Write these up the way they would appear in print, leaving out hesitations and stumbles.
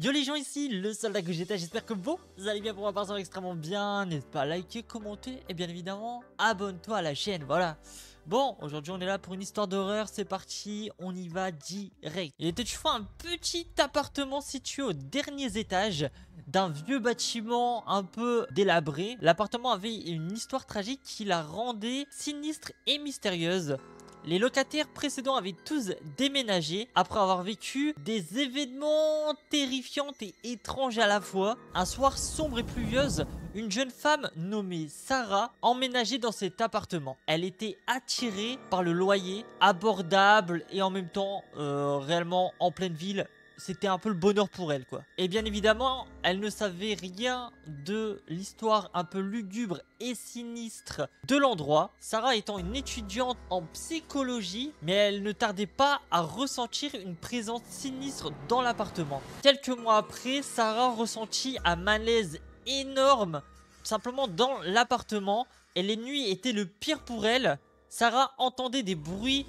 Yo les gens, ici le soldat Gogeta, j'espère que vous allez bien. Pour ma part ça va extrêmement bien. N'hésite pas à liker, commenter et bien évidemment abonne-toi à la chaîne, voilà. Bon, aujourd'hui on est là pour une histoire d'horreur, c'est parti, on y va direct. Il était toutefois un petit appartement situé au dernier étage d'un vieux bâtiment un peu délabré. L'appartement avait une histoire tragique qui la rendait sinistre et mystérieuse. Les locataires précédents avaient tous déménagé après avoir vécu des événements terrifiants et étranges à la fois. Un soir sombre et pluvieuse, une jeune femme nommée Sarah emménageait dans cet appartement. Elle était attirée par le loyer abordable et en même temps réellement en pleine ville. C'était un peu le bonheur pour elle, quoi. Et bien évidemment, elle ne savait rien de l'histoire un peu lugubre et sinistre de l'endroit. Sarah étant une étudiante en psychologie, mais elle ne tardait pas à ressentir une présence sinistre dans l'appartement. Quelques mois après, Sarah ressentit un malaise énorme simplement dans l'appartement et les nuits étaient le pire pour elle. Sarah entendait des bruits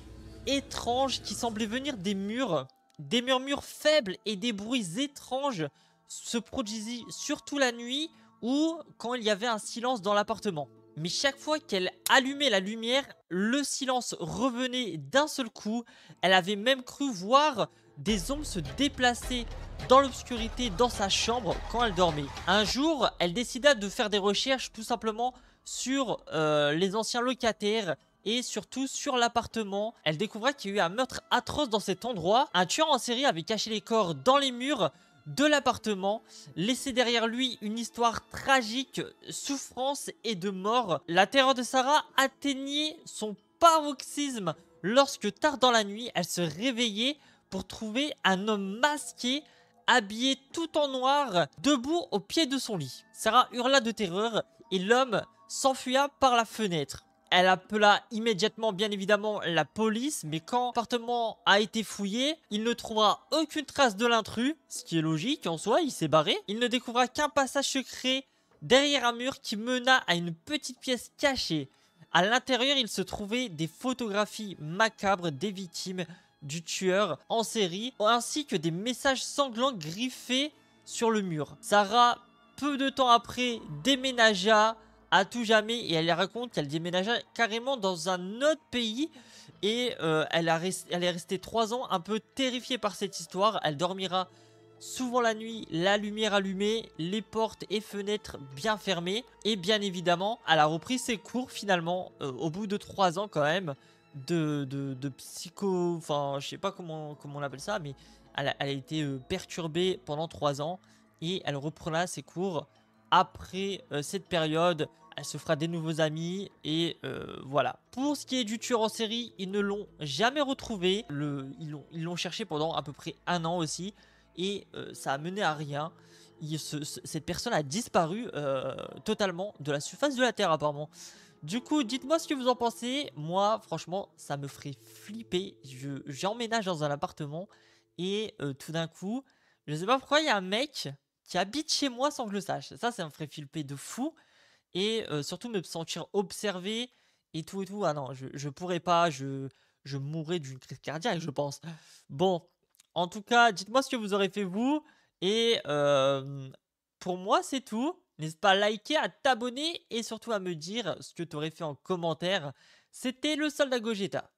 étranges qui semblaient venir des murs. Des murmures faibles et des bruits étranges se produisaient surtout la nuit ou quand il y avait un silence dans l'appartement. Mais chaque fois qu'elle allumait la lumière, le silence revenait d'un seul coup. Elle avait même cru voir des ombres se déplacer dans l'obscurité dans sa chambre quand elle dormait. Un jour, elle décida de faire des recherches tout simplement sur les anciens locataires et surtout sur l'appartement. Elle découvra qu'il y a eu un meurtre atroce dans cet endroit. Un tueur en série avait caché les corps dans les murs de l'appartement, laissé derrière lui une histoire tragique, souffrance et de mort. La terreur de Sarah atteignait son paroxysme lorsque tard dans la nuit, elle se réveillait pour trouver un homme masqué, habillé tout en noir, debout au pied de son lit. Sarah hurla de terreur et l'homme s'enfuya par la fenêtre. Elle appela immédiatement bien évidemment la police, mais quand l'appartement a été fouillé, il ne trouvera aucune trace de l'intrus, ce qui est logique en soi, il s'est barré. Il ne découvra qu'un passage secret derrière un mur qui mena à une petite pièce cachée. À l'intérieur, il se trouvait des photographies macabres des victimes du tueur en série, ainsi que des messages sanglants griffés sur le mur. Sarah, peu de temps après, déménagea à tout jamais et elle raconte qu'elle déménagea carrément dans un autre pays et elle est restée 3 ans un peu terrifiée par cette histoire. Elle dormira souvent la nuit, la lumière allumée, les portes et fenêtres bien fermées. Et bien évidemment, elle a repris ses cours finalement au bout de 3 ans quand même de psycho... Enfin, je sais pas comment on appelle ça, mais elle a été perturbée pendant 3 ans et elle reprendra ses cours après cette période. Elle se fera des nouveaux amis et voilà. Pour ce qui est du tueur en série, ils ne l'ont jamais retrouvé. Ils l'ont cherché pendant à peu près 1 an aussi et ça a mené à rien. Cette personne a disparu totalement de la surface de la Terre apparemment. Du coup, dites-moi ce que vous en pensez. Moi, franchement, ça me ferait flipper. J'emménage dans un appartement et tout d'un coup, je sais pas pourquoi il y a un mec qui habite chez moi sans que je le sache. Ça me ferait flipper de fou. Et surtout me sentir observé et tout et tout. Ah non, je pourrais pas, je mourrais d'une crise cardiaque, je pense. Bon, en tout cas, dites-moi ce que vous aurez fait vous. Et pour moi, c'est tout. N'hésite pas à liker, à t'abonner et surtout à me dire ce que tu aurais fait en commentaire. C'était le soldat Gogeta.